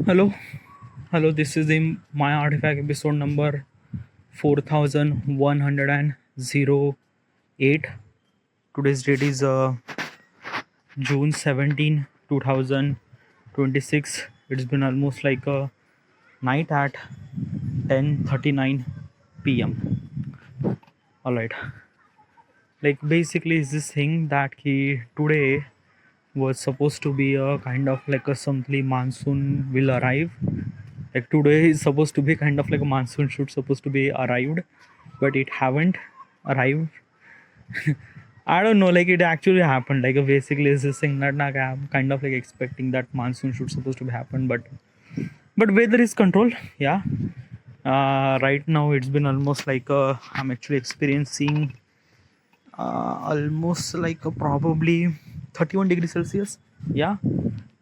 Hello, hello. This is the My Artifact episode number 4108. Today's date is June 17, 2026. It's been almost like a night at 10:39 p.m. All right. Like basically, is this thing that today was supposed to be a kind of like a something monsoon will arrive. Like today is supposed to be kind of like a monsoon should supposed to be arrived, but it haven't arrived. I don't know, like it actually happened. Like basically is this thing that like, I'm kind of like expecting that monsoon should supposed to be happen, but weather is control. Yeah. Right now it's been almost like I'm actually experiencing almost like probably 31 degrees Celsius. Yeah,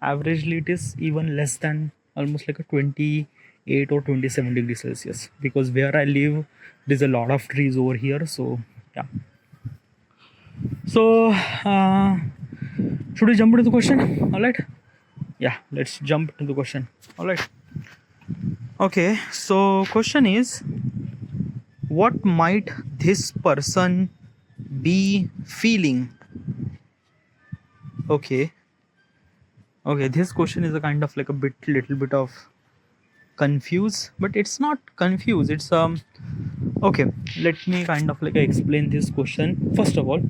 averagely it is even less than almost like a 28 or 27 degrees Celsius, because where I live there's a lot of trees over here. So yeah, so should we jump into the question? All right, yeah, let's jump into the question. All right, okay, so question is, what might this person be feeling? Okay, this question is a kind of like a little bit of confused, but it's not confused. It's okay, let me kind of like explain this question. First of all,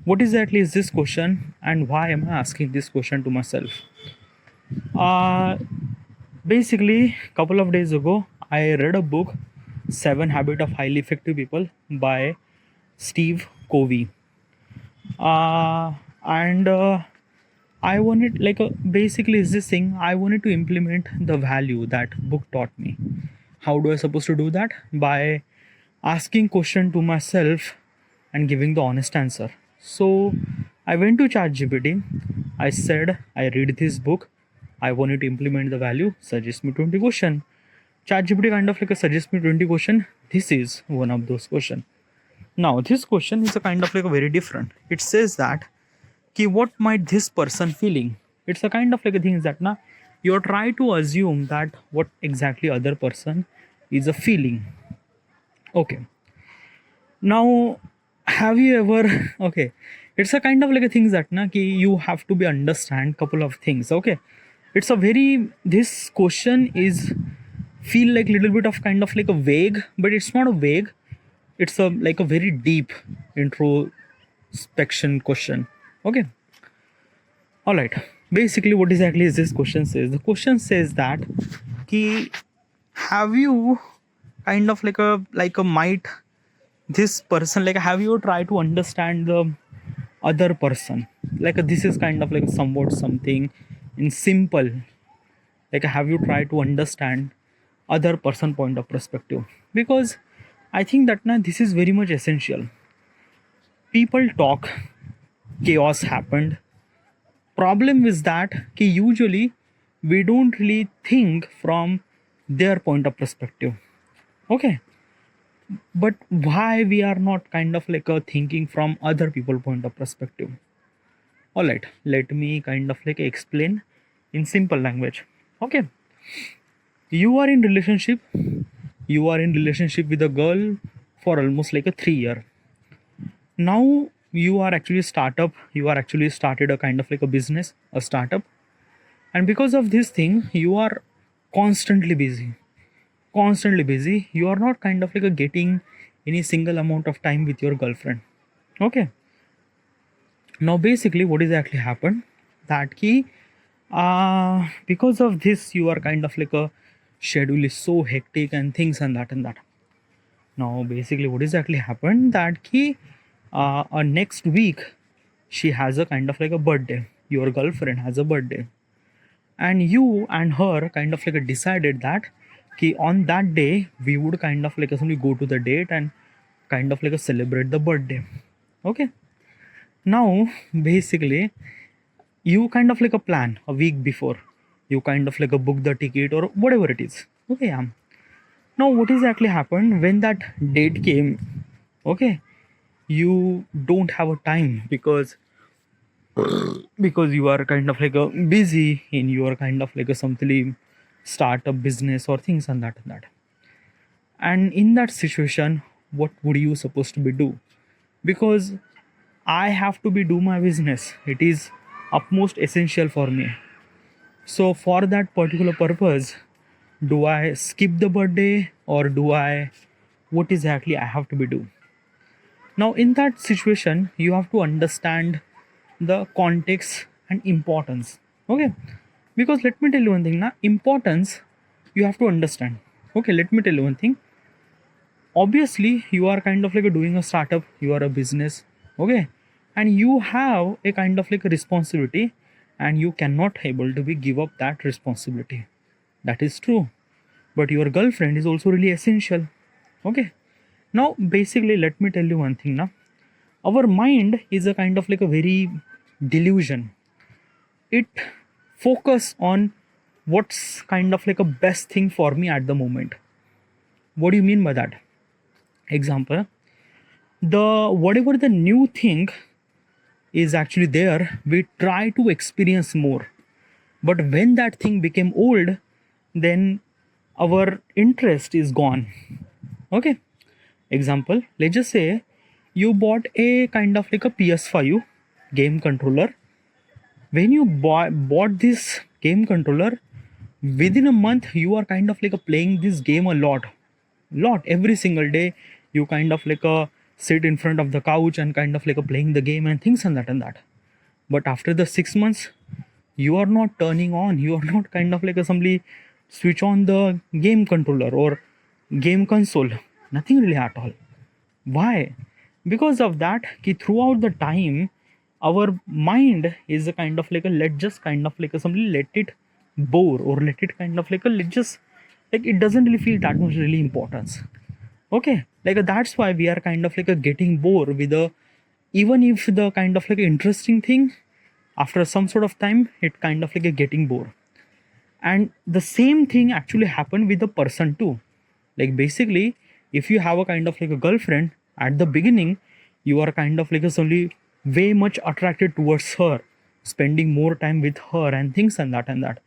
what exactly is this question and why am I asking this question to myself? uh Basically, couple of days ago I read a book, Seven Habits of Highly Effective People by Steve Covey. And I wanted like basically is this thing I wanted to implement the value that book taught me. How do I supposed to do that? By asking question to myself and giving the honest answer. So I went to ChatGPT. I said I read this book. I wanted to implement the value. Suggest me 20 question. ChatGPT kind of like a suggest me 20 question. This is one of those question. Now this question is a kind of like a very different. It says that what might this person feeling. It's a kind of like a thing that na you try to assume that what exactly other person is a feeling. Okay, now have you ever okay, it's a kind of like a thing that na ki you have to be understand couple of things. Okay, it's a very, this question is feel like little bit of kind of like a vague, but it's not a vague, it's a like a very deep introspection question. Okay, all right, basically what exactly is this question says? The question says that ki have you kind of like a might this person, like have you tried to understand the other person, like this is kind of like somewhat something in simple, like have you tried to understand other person point of perspective? Because I think that now this is very much essential. People talk, chaos happened. Problem is that usually we don't really think from their point of perspective. Okay, but why we are not kind of like a thinking from other people point of perspective? All right, let me kind of like explain in simple language. Okay, you are in relationship, you are in relationship with a girl for almost like a 3 year. Now you are actually startup, you are actually started a kind of like a business, a startup, and because of this thing you are constantly busy, constantly busy. You are not kind of like a getting any single amount of time with your girlfriend. Okay, now basically what is actually happened, that key because of this you are kind of like a schedule is so hectic and things and that and that. Now basically what is actually happened, that key next week she has a kind of like a birthday, your girlfriend has a birthday, and you and her kind of like decided that on that day we would kind of like simply go to the date and kind of like celebrate the birthday. Okay, now basically you kind of like a plan a week before, you kind of like a book the ticket or whatever it is. Okay, yeah. Now what exactly happened when that date came? Okay, you don't have a time because you are kind of like a busy in your kind of like a something start a business or things and that. And in that situation, what would you supposed to be do? Because I have to be do my business. It is utmost essential for me. So for that particular purpose, do I skip the birthday or do I, what exactly I have to be do? Now in that situation, you have to understand the context and importance. Okay, because let me tell you one thing now, importance you have to understand. Okay, let me tell you one thing. Obviously you are kind of like doing a startup, you are a business, okay, and you have a kind of like a responsibility, and you cannot able to be give up that responsibility. That is true, but your girlfriend is also really essential. Okay, now basically let me tell you one thing now. Our mind is a kind of like a very delusion. It focus on what's kind of like a best thing for me at the moment. What do you mean by that? Example, the whatever the new thing is actually there, we try to experience more, but when that thing became old, then our interest is gone. Okay, example, let's just say you bought a kind of like a PS5 game controller. When you bought this game controller, within a month you are kind of like a playing this game a lot every single day. You kind of like a sit in front of the couch and kind of like a playing the game and things and that. But after the 6 months, you are not turning on, you are not kind of like a simply switch on the game controller or game console, nothing really at all. Why? Because of that ki throughout the time our mind is a kind of like a let just kind of like a simply let it bore, or let it kind of like a let just like it doesn't really feel that much really importance. Okay, like that's why we are kind of like a getting bored with the, even if the kind of like a interesting thing, after some sort of time it kind of like a getting bored. And the same thing actually happened with the person too. Like basically, if you have a kind of like a girlfriend, at the beginning you are kind of like a solely way much attracted towards her, spending more time with her and things and that.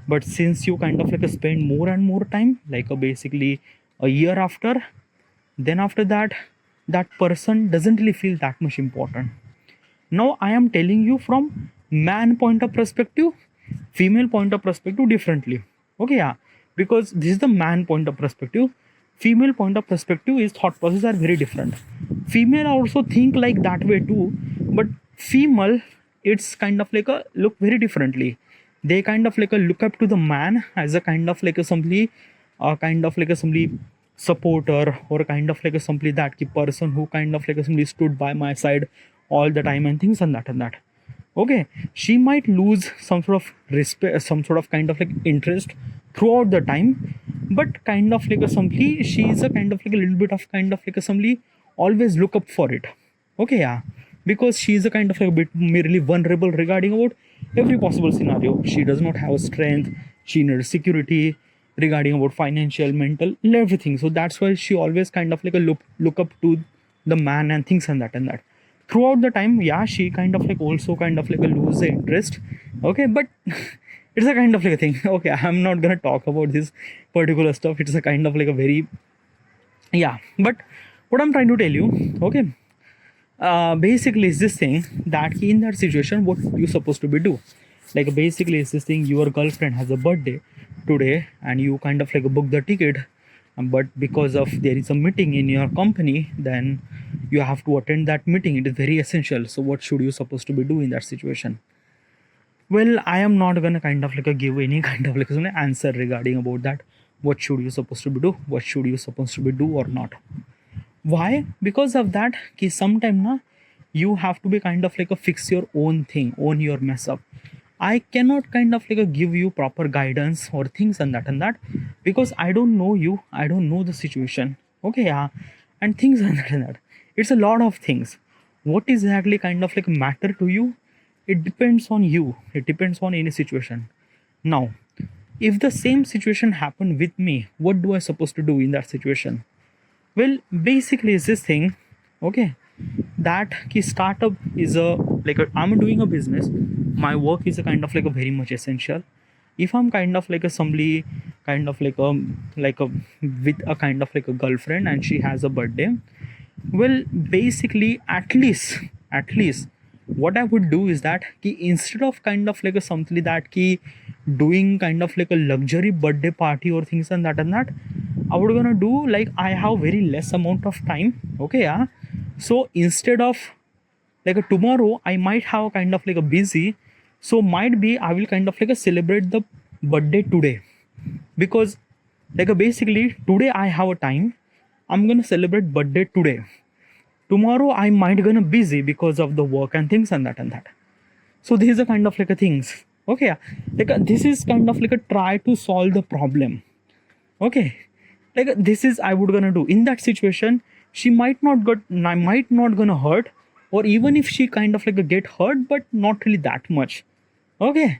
But since you kind of like a spend more and more time, like basically a year after, then after that, that person doesn't really feel that much important. Now I am telling you from man point of perspective, female point of perspective differently. Okay, yeah, because this is the man point of perspective. Female point of perspective is thought process are very different. Female also think like that way too, but female, it's kind of like a look very differently. They kind of like a look up to the man as a kind of like a simply kind of like a simply supporter, or kind of like a simply that person who kind of like a simply stood by my side all the time and things and that. Okay, she might lose some sort of respect, some sort of kind of like interest throughout the time, but kind of like a simply she is a kind of like a little bit of kind of like a simply always look up for it. Okay, yeah, because she is a kind of like a bit merely vulnerable regarding about every possible scenario. She does not have strength, she needs security regarding about financial, mental, everything. So that's why she always kind of like a look up to the man and things and that. Throughout the time, yeah, she kind of like also kind of like a lose the interest. Okay, but it's a kind of like a thing. Okay, I'm not gonna talk about this particular stuff. It's a kind of like a very, yeah, but what I'm trying to tell you, okay, basically is this thing that in that situation what you supposed to be do. Like basically is this thing, your girlfriend has a birthday today and you kind of like book the ticket, but because of there is a meeting in your company, then you have to attend that meeting. It is very essential. So what should you supposed to be do in that situation? Well, I am not gonna kind of like give any kind of like an answer regarding about that. What should you supposed to be do, what should you supposed to be do or not. Why? Because of that ki sometime na you have to be kind of like a fix your own thing, own your mess up. I cannot kind of like give you proper guidance or things and that, because I don't know you, I don't know the situation. Okay, yeah, and things and that. It's a lot of things. What exactly kind of like matter to you? It depends on you. It depends on any situation. Now, if the same situation happened with me, what do I supposed to do in that situation? Well, basically it's this thing, okay, that ki startup is a like I'm doing a business. My work is a kind of like a very much essential. if I'm kind of like a somebody kind of like a with a kind of like a girlfriend and she has a birthday, well, basically at least what I would do is that ki instead of kind of like a something that ki doing kind of like a luxury birthday party or things and that I would gonna do like I have very less amount of time. Okay, yeah. So instead of like a tomorrow I might have kind of like a busy, so might be I will kind of like a celebrate the birthday today, because like a basically today I have a time, I'm gonna celebrate birthday today. Tomorrow I might gonna busy because of the work and things and that. So this is a kind of like a things. Okay, yeah. Like this is kind of like a try to solve the problem. Okay, like this is I would gonna do in that situation. She might not gonna hurt, or even if she kind of like a get hurt, but not really that much. Okay,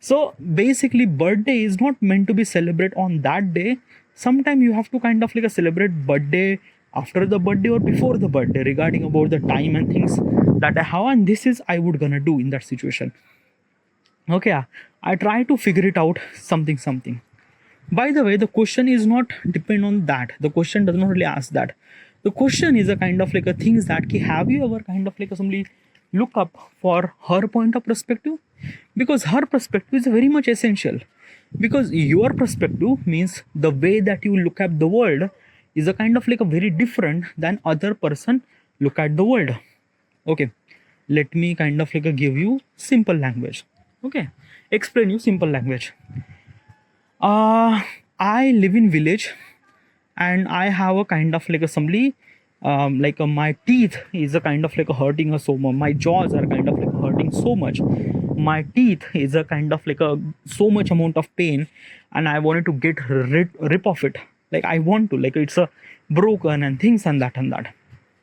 so basically birthday is not meant to be celebrate on that day. Sometime you have to kind of like a celebrate birthday after the birthday or before the birthday, regarding about the time and things that I have, and this is I would gonna do in that situation. Okay, yeah. I try to figure it out something. By the way, the question is not depend on that. The question does not really ask that. The question is a kind of like a things that ki, have you ever kind of like a somebody look up for her point of perspective, because her perspective is very much essential, because your perspective means the way that you look at the world is a kind of like a very different than other person look at the world. Okay, let me kind of like a give you simple language. Okay, explain you simple language. I live in village and I have a kind of like a somebody like my teeth is a kind of like a hurting a so much, my jaws are kind of like hurting so much, my teeth is a kind of like a so much amount of pain, and I wanted to get rip of it, like I want to, like it's a broken and things and that.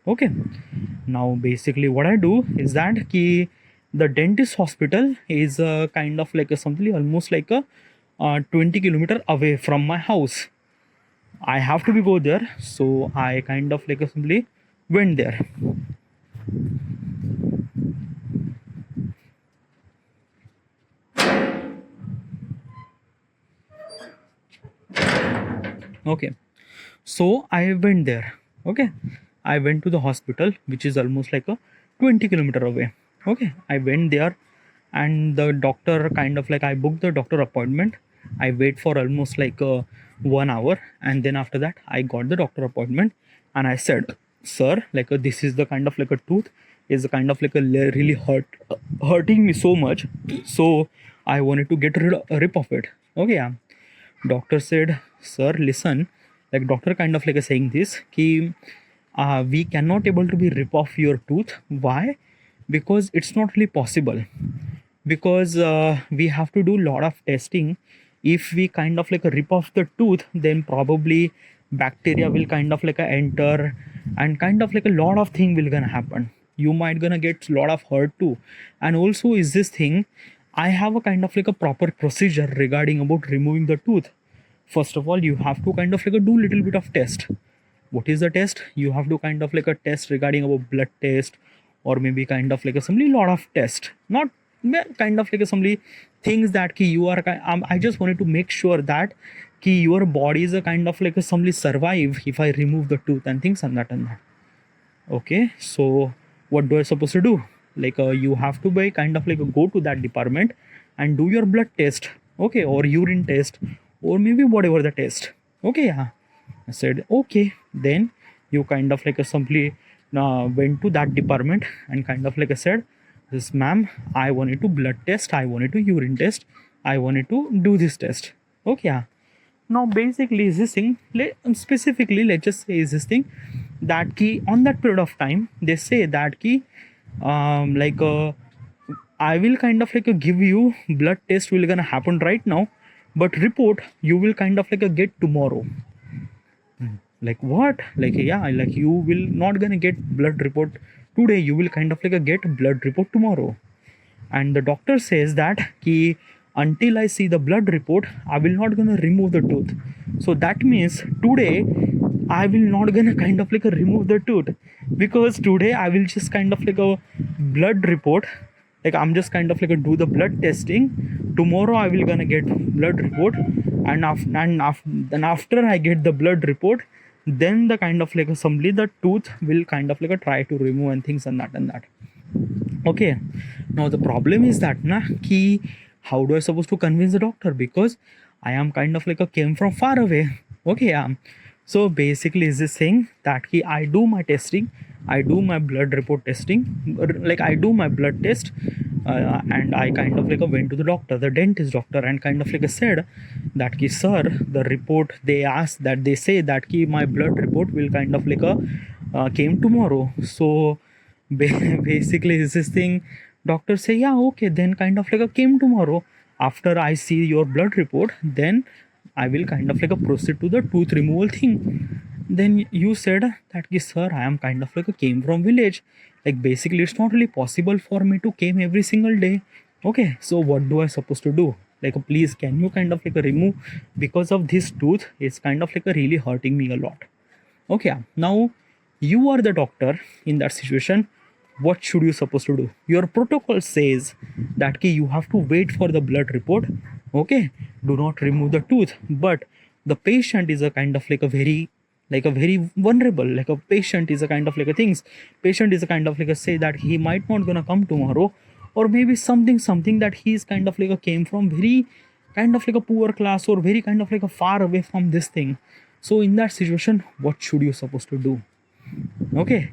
Okay, now basically what I do is that ki the dentist hospital is kind of like a something almost like a 20 kilometer away from my house. I have to be go there, so I kind of like a simply went there. Okay, so I went there. Okay, I went to the hospital which is almost like a 20 kilometer away. Okay, I went there and the doctor kind of like I booked the doctor appointment. I wait for almost like 1 hour, and then after that I got the doctor appointment, and I said, sir, like this is the kind of like a tooth is a kind of like a really hurting me so much, so I wanted to get rip of it. Okay, yeah. Doctor said, sir, listen, like doctor kind of like saying this ki we cannot able to be rip off your tooth. Why? Because it's not really possible, because we have to do lot of testing. If we kind of like rip off the tooth, then probably bacteria will kind of like enter, and kind of like a lot of thing will gonna happen. You might gonna get lot of hurt too. And also is this thing, I have a kind of like a proper procedure regarding about removing the tooth. First of all, you have to kind of like do little bit of test. What is the test? You have to kind of like a test regarding about blood test, or maybe kind of like a some lot of test, not kind of like a some things that ki you are I just wanted to make sure that ki your body is a kind of like a some survive if I remove the tooth and things and that. Okay, so what do I supposed to do? Like you have to by kind of like go to that department and do your blood test. Okay, or urine test, or maybe whatever the test. Okay, yeah. I said okay, then you kind of like simply went to that department and kind of like I said, this ma'am, I wanted to blood test, I wanted to urine test, I wanted to do this test. Okay, yeah. Now basically is this thing, specifically let's just say is this thing that key on that period of time they say that key I will kind of like give you blood test will gonna happen right now, but report you will kind of like get tomorrow. Like what? Like yeah, like you will not gonna get blood report today, you will kind of like get blood report tomorrow. And the doctor says that ki until I see the blood report, I will not gonna remove the tooth. So that means today I will not gonna kind of like remove the tooth, because today I will just kind of like a blood report like I'm just kind of like a do the blood testing. Tomorrow I will gonna get blood report, then after I get the blood report, then the kind of like assembly the tooth will kind of like a try to remove and things and that. Okay, now the problem is that na ki how do I supposed to convince the doctor, because I am kind of like a came from far away. Okay, yeah. So basically is this thing that ki I do my testing, I do my blood report testing, like I do my blood test, and I kind of like went to the doctor, the dentist doctor, and kind of like said that ki sir, the report they asked that they say that ki my blood report will kind of like came tomorrow. So basically is this thing, doctor say yeah okay, then kind of like came tomorrow. After I see your blood report, then I will kind of like proceed to the tooth removal thing. Then you said that ki, sir, I am kind of like came from village, like basically it's not really possible for me to came every single day. Okay, so what do I supposed to do, like please can you kind of like remove, because of this tooth it's kind of like really hurting me a lot. Okay, now you are the doctor in that situation. What should you supposed to do? Your protocol says that ki you have to wait for the blood report. Okay, do not remove the tooth. But the patient is a kind of like a very vulnerable, like a patient is a kind of like a things. Patient is a kind of like a say that he might not gonna come tomorrow, or maybe something that he's kind of like a came from very kind of like a poor class, or very kind of like a far away from this thing. So in that situation, what should you supposed to do? Okay,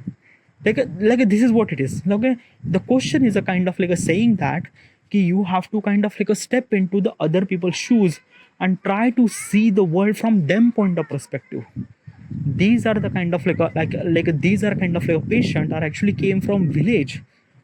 like this is what it is. Okay, the question is a kind of like a saying that ki you have to kind of like a step into the other people's shoes and try to see the world from them point of perspective. These are the kind of like these are kind of like a patient are actually came from village.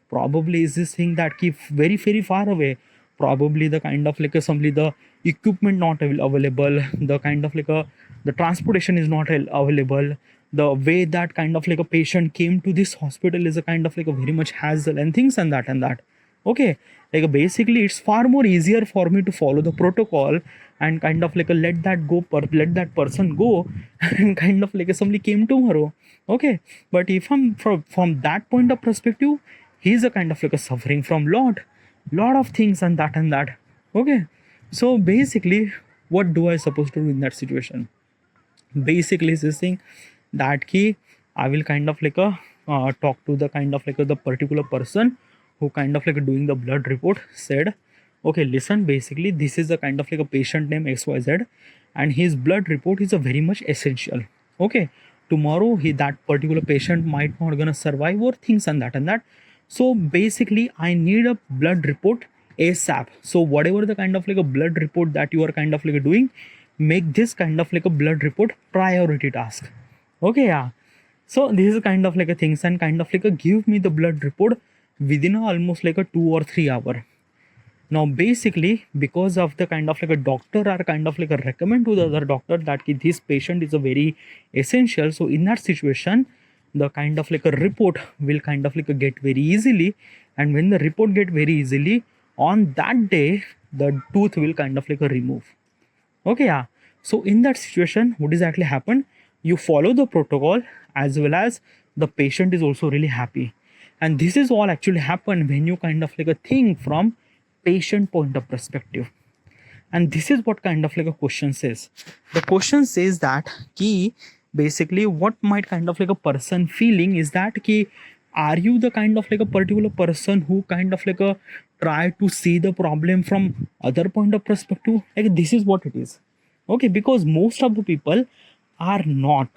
Probably is this thing that keep very far away. Probably the kind of like a simply the equipment not available, the kind of like a the transportation is not available. The way that kind of like a patient came to this hospital is a kind of like a very much hassle and things and that. Okay, like basically it's far more easier for me to follow the protocol and kind of like a let let that person go and kind of like somebody came tomorrow. Okay, but if I'm from that point of perspective, he's a kind of like a suffering from lot of things and that. Okay, so basically what do I supposed to do in that situation? Basically is this thing that key I will kind of like talk to the kind of like the particular person who kind of like doing the blood report, said okay listen, basically this is the kind of like a patient name XYZ, and his blood report is a very much essential. Okay, tomorrow that particular patient might not gonna survive or things and that. So basically I need a blood report ASAP. So whatever the kind of like a blood report that you are kind of like doing, make this kind of like a blood report priority task. Okay, yeah. So this is kind of like a things and kind of like a give me the blood report within almost like a 2 or 3 hour. Now basically because of the kind of like a doctor are kind of like a recommend to the other doctor that this patient is a very essential. So in that situation, the kind of like a report will kind of like a get very easily, and when the report get very easily, on that day the tooth will kind of like a remove. Okay, yeah. So in that situation, what exactly happened? You follow the protocol as well as the patient is also really happy. And this is all actually happen when you kind of like a think from patient point of perspective. And this is what kind of like a question says. The question says that key basically what might kind of like a person feeling is that key, are you the kind of like a particular person who kind of like a try to see the problem from other point of perspective? Like this is what it is. Okay, because most of the people are not,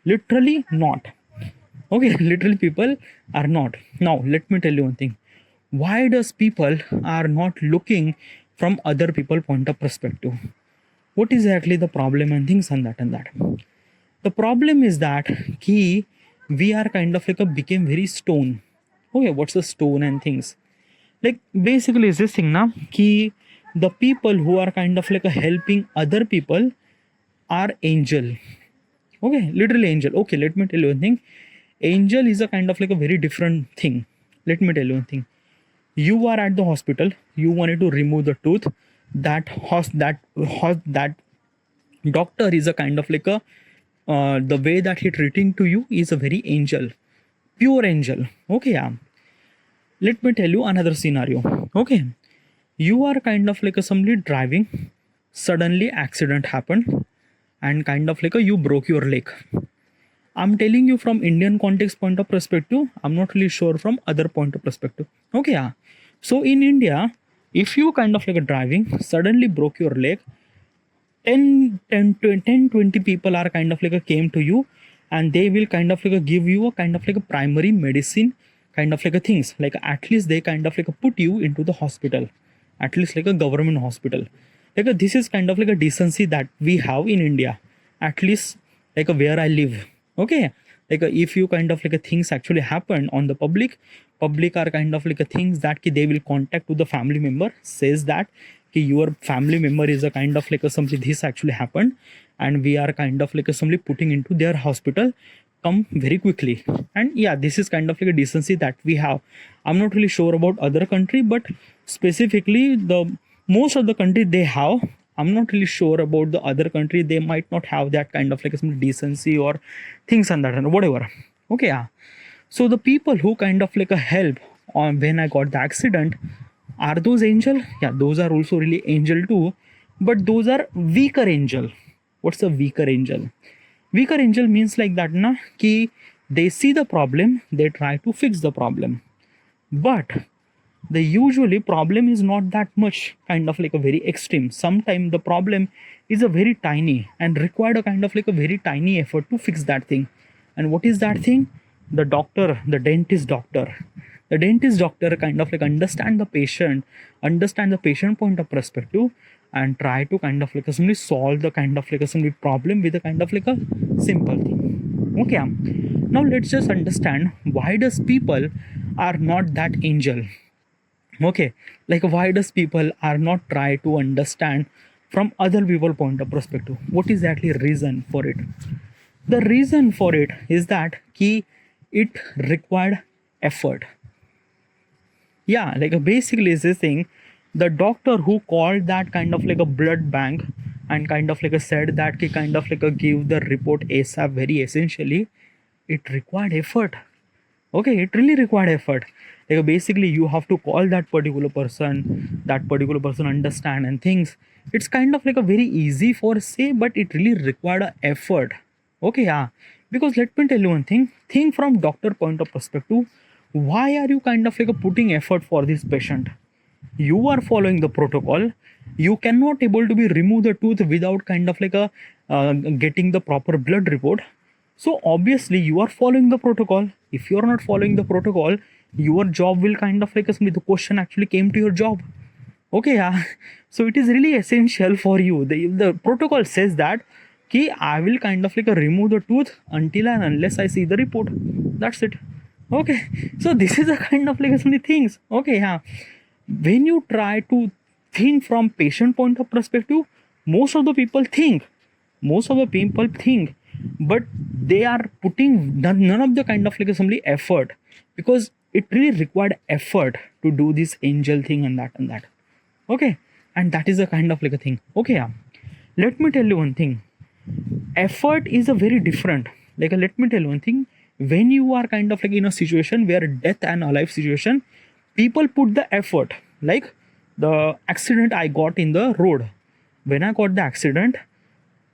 literally not. Okay, literally people are not. Now let me tell you one thing. Why does people are not looking from other people point of perspective? What is exactly the problem and things and that. The problem is that key we are kind of like a became very stone. Okay, what's the stone and things? Like basically is this thing now key the people who are kind of like a helping other people are angel. Okay, literally angel. Okay, let me tell you one thing. Angel is a kind of like a very different thing. Let me tell you one thing. You are at the hospital, you wanted to remove the tooth. That doctor is a kind of like a the way that he treating to you is a very angel, pure angel. Okay, yeah. let me tell you another scenario. Okay, you are kind of like a somebody driving, suddenly accident happened, and kind of like a you broke your leg. I'm telling you from Indian context point of perspective. I'm not really sure from other point of perspective. Okay, yeah. So in India, if you kind of like a driving, suddenly broke your leg, 10 20 people are kind of like a came to you, and they will kind of like a give you a kind of like a primary medicine kind of like a things, like at least they kind of like a put you into the hospital, at least like a government hospital. Like this is kind of like a decency that we have in India, at least like where I live. Okay, like if you kind of like a things actually happen on the public are kind of like a things that they will contact to the family member, says that your family member is a kind of like a something this actually happened, and we are kind of like a somebody putting into their hospital, come very quickly. And yeah, this is kind of like a decency that we have. I'm not really sure about other country, but specifically the most of the country they have. I'm not really sure about the other country, they might not have that kind of like some decency or things and that and whatever. Okay, yeah. So the people who kind of like a help on when I got the accident, are those angel? Yeah, those are also really angel too, but those are weaker angel. What's a weaker angel? Weaker angel means like that na ki they see the problem, they try to fix the problem, but the usually problem is not that much kind of like a very extreme. Sometimes the problem is a very tiny and required a kind of like a very tiny effort to fix that thing. And what is that thing? The doctor, the dentist doctor, the dentist doctor kind of like understand the patient point of perspective, and try to kind of like simply solve the kind of like a problem with a kind of like a simple thing. Okay, now let's just understand why does people are not that angel. Okay, like why does people are not try to understand from other people point of perspective? What is actually reason for it? The reason for it is that it required effort. Yeah, like basically is this thing, the doctor who called that kind of like a blood bank and kind of like a said that he kind of like a give the report ASAP, very essentially, it required effort. Okay, it really required effort. Like basically you have to call that particular person understand and things. It's kind of like a very easy for say, but it really required a effort. Okay, yeah, because let me tell you one thing, think from doctor point of perspective, why are you kind of like a putting effort for this patient? You are following the protocol, you cannot able to be remove the tooth without kind of like a getting the proper blood report. So obviously you are following the protocol. If you are not following the protocol, your job will kind of like the question actually came to your job. Okay, yeah. So it is really essential for you. The protocol says that I will kind of like remove the tooth until and unless I see the report. That's it. Okay. So this is a kind of like some things. Okay, yeah. When you try to think from patient point of perspective, most of the people think, but they are putting none of the kind of like assembly effort, because it really required effort to do this angel thing and that. Okay, and that is a kind of like a thing. Okay, yeah. Let me tell you one thing, effort is a very different, like let me tell you one thing, when you are kind of like in a situation where death and alive situation, people put the effort. Like the accident I got in the road, when I got the accident,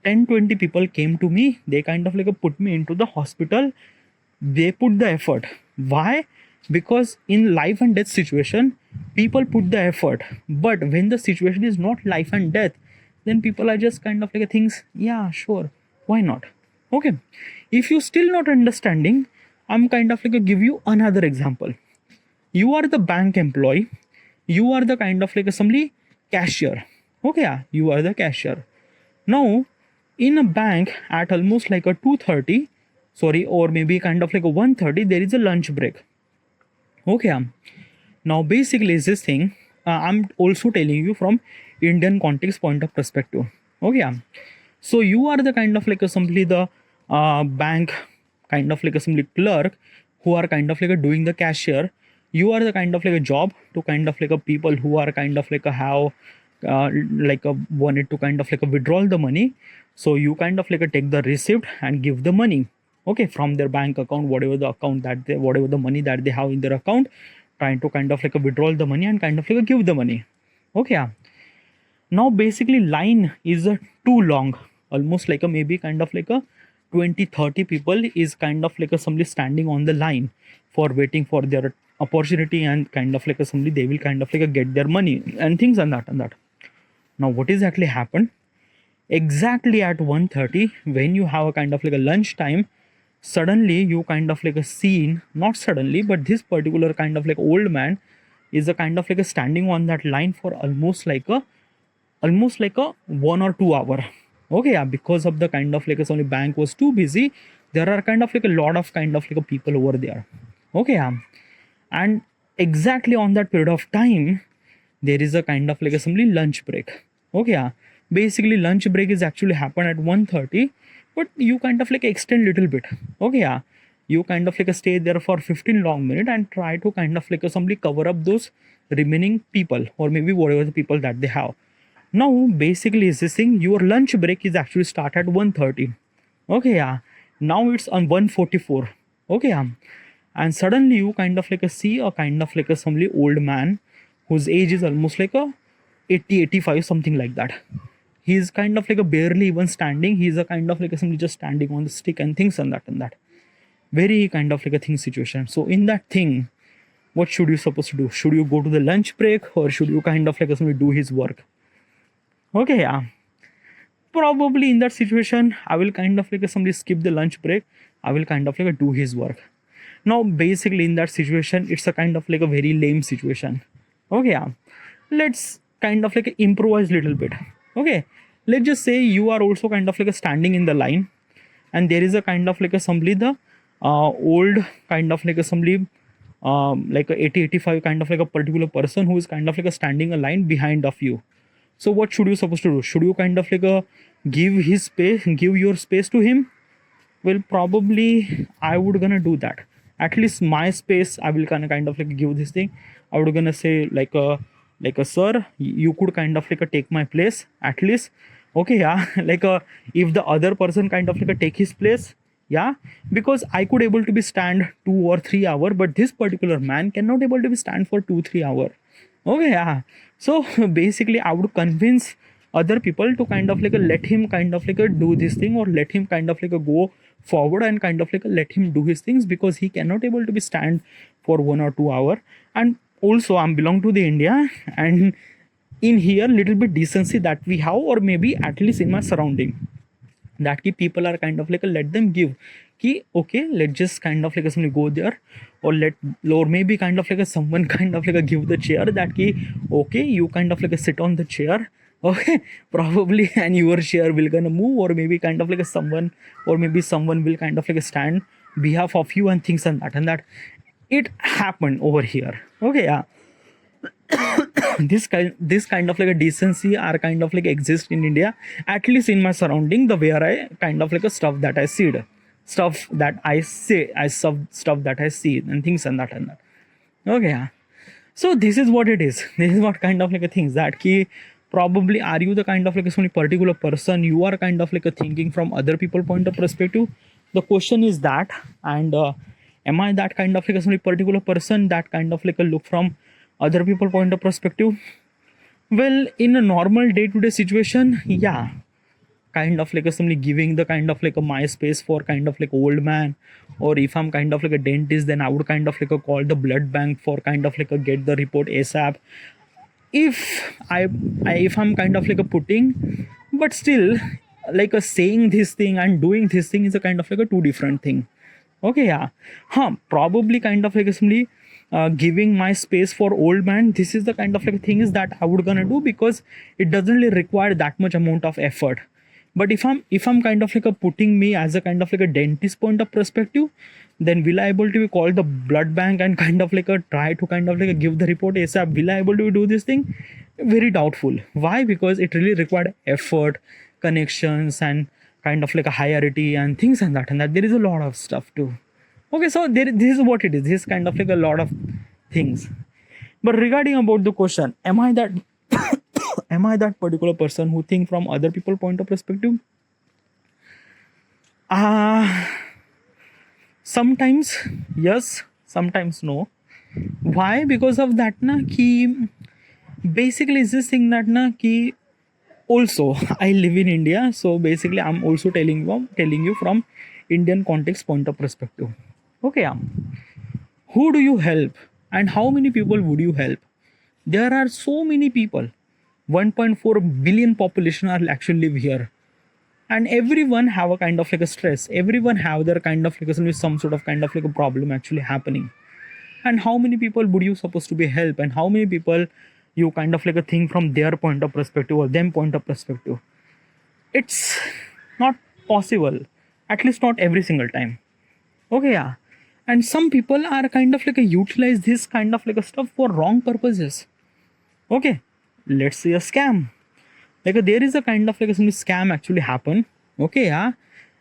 10 20 people came to me, they kind of like put me into the hospital, they put the effort. Why? Because in life and death situation, people put the effort, but when the situation is not life and death, then people are just kind of like things, yeah, sure, why not? Okay, if you still not understanding, I'm kind of like give you another example. You are the bank employee, you are the kind of like somebody cashier. Okay, yeah, you are the cashier. Now in a bank at almost like a 2:30, sorry, or maybe kind of like a 1:30, there is a lunch break. Okay, now basically is this thing, I'm also telling you from Indian context point of perspective. Okay, so you are the kind of like a simply the bank kind of like a simply clerk who are kind of like a doing the cashier. You are the kind of like a job to kind of like a people who are kind of like a have like a wanted to kind of like a withdraw the money. So you kind of like a take the receipt and give the money, okay, from their bank account, whatever the account that they, whatever the money that they have in their account, trying to kind of like withdraw the money and kind of like give the money. Okay, yeah. Now basically line is too long, almost like a maybe kind of like a 20-30 people is kind of like a somebody standing on the line for waiting for their opportunity, and kind of like a somebody they will kind of like get their money and things and that. Now what is actually happened? Exactly at 1:30, when you have a kind of like a lunch time, suddenly you kind of like a scene, not suddenly, but this particular kind of like old man is a kind of like a standing on that line for almost like a 1 or 2 hour. Okay, yeah, because of the kind of like a only bank was too busy, there are kind of like a lot of kind of like a people over there. Okay, yeah. And exactly on that period of time, there is a kind of like a simply lunch break. Okay, yeah. Basically lunch break is actually happen at 1:30, but you kind of like extend little bit. Okay, yeah. You kind of like stay there for 15 long minute and try to kind of like simply cover up those remaining people, or maybe whatever the people that they have. Now basically is this thing, your lunch break is actually start at 1:30. Okay, yeah. Now it's on 1:44. Okay, yeah. And suddenly you kind of like see a kind of like a somebody old man whose age is almost like a 80-85, something like that. He's kind of like a barely even standing. He's a kind of like a somebody just standing on the stick and things and that. Very kind of like a thing situation. So in that thing, what should you supposed to do? Should you go to the lunch break, or should you kind of like somebody do his work? Okay, yeah. Probably in that situation, I will kind of like somebody skip the lunch break. I will kind of like do his work. Now basically in that situation, it's a kind of like a very lame situation. Okay, yeah. Let's kind of like improvise little bit. Okay, let's just say you are also kind of like standing in the line, and there is a kind of like a somebody the old kind of like a somebody like a 80-85 kind of like a particular person who is kind of like a standing a line behind of you. So what should you supposed to do? Should you kind of like give his space, give your space to him? Well, probably I would gonna do that. At least my space I will kind of like give this thing. I would gonna say like a sir, you could kind of like take my place at least. Okay, yeah. Like if the other person kind of like take his place, yeah, because I could able to be stand 2 or 3 hour, but this particular man cannot able to be stand for 2-3 hour. Okay, yeah. So basically I would convince other people to kind of like let him kind of like do this thing, or let him kind of like go forward and kind of like let him do his things, because he cannot able to be stand for 1 or 2 hour. And also I'm belong to the India, and in here little bit decency that we have, or maybe at least in my surrounding, that ki people are kind of like let them give ki okay, let's just kind of like somebody go there, or maybe kind of like someone kind of like give the chair, that ki okay, you kind of like sit on the chair. Okay, probably, and your chair will gonna move, or maybe kind of like someone, or maybe someone will kind of like stand behalf of you and things and that it happened over here. Okay, yeah. This kind of like a decency are kind of like exist in India, at least in my surrounding, the where I kind of like a stuff that I see, stuff that I say, stuff that I see and things and that. Okay, yeah. So this is what it is. This is what kind of like a things that key. Probably are you the kind of like a some particular person, you are kind of like a thinking from other people point of perspective. The question is that, and am I that kind of like a some particular person that kind of like a look from other people point of perspective? Well, in a normal day-to-day situation, yeah, kind of like a somebody giving the kind of like a my space for kind of like old man, or if I'm kind of like a dentist, then I would kind of like a call the blood bank for kind of like a get the report ASAP. If if I'm kind of like a putting, but still like a saying this thing and doing this thing is a kind of like a two different thing. Okay, yeah. Probably kind of like somebody giving my space for old man, this is the kind of like things that I would gonna do, because it doesn't really require that much amount of effort. But if I'm kind of like a putting me as a kind of like a dentist point of perspective, then will I able to be called the blood bank and kind of like a try to kind of like a give the report ASAP? Will I able to do this thing? Very doubtful. Why? Because it really required effort, connections, and kind of like a hierarchy and things and that there is a lot of stuff too. Okay, so this is what it is. This is kind of like a lot of things. But regarding about the question, am I that am I that particular person who think from other people point of perspective? Sometimes yes, sometimes no. Why? Because of that na ki basically is this thing that na ki also I live in India, so basically I'm also telling you from Indian context point of perspective. Okay, who do you help and how many people would you help? There are so many people. 1.4 billion population are actually live here, and everyone have a kind of like a stress. Everyone have their kind of like some sort of kind of like a problem actually happening. And how many people would you supposed to be help, and how many people you kind of like a thing from their point of perspective or them point of perspective? It's not possible, at least not every single time. Okay, yeah. And some people are kind of like a utilize this kind of like a stuff for wrong purposes. Okay, let's say a scam. Like there is a kind of like a some scam actually happen. Okay, yeah,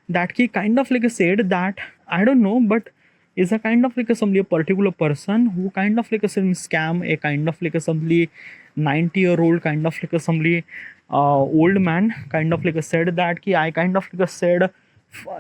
that he kind of like a said that I don't know, but is a kind of like a somebody a particular person who kind of like a some scam a kind of like a somebody 90-year-old kind of like a somebody old man kind of like a said that ki I kind of like a said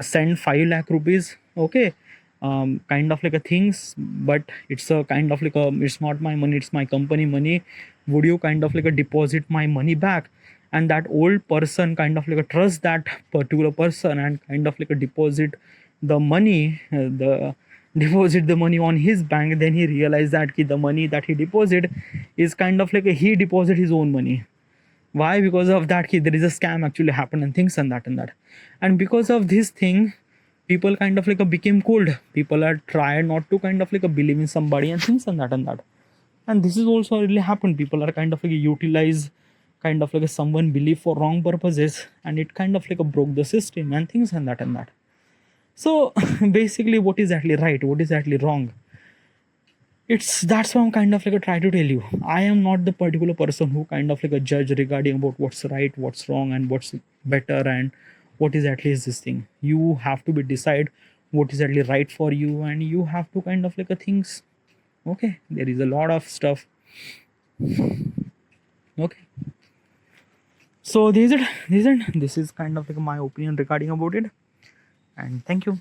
send 5 lakh rupees. Okay, kind of like a things, but it's a kind of like a it's not my money, it's my company money. Would you kind of like a deposit my money back? And that old person kind of like a trust that particular person and kind of like a deposit the money, the deposit the money on his bank. Then he realized that ki the money that he deposit is kind of like a, he deposit his own money. Why? Because of that ki there is a scam actually happened and things and that. And because of this thing, people kind of like a became cold. People are tried not to kind of like a believe in somebody and things and that. And this is also really happened. People are kind of like utilize kind of like a someone belief for wrong purposes, and it kind of like a broke the system and things and that. So basically, what is actually right, what is actually wrong? It's that's why I'm kind of like a try to tell you. I am not the particular person who kind of like a judge regarding about what's right, what's wrong, and what's better, and what is at least this thing. You have to be decide what is actually right for you, and you have to kind of like a things. Okay, there is a lot of stuff. Okay, so this is it. This is kind of like my opinion regarding about it, and thank you.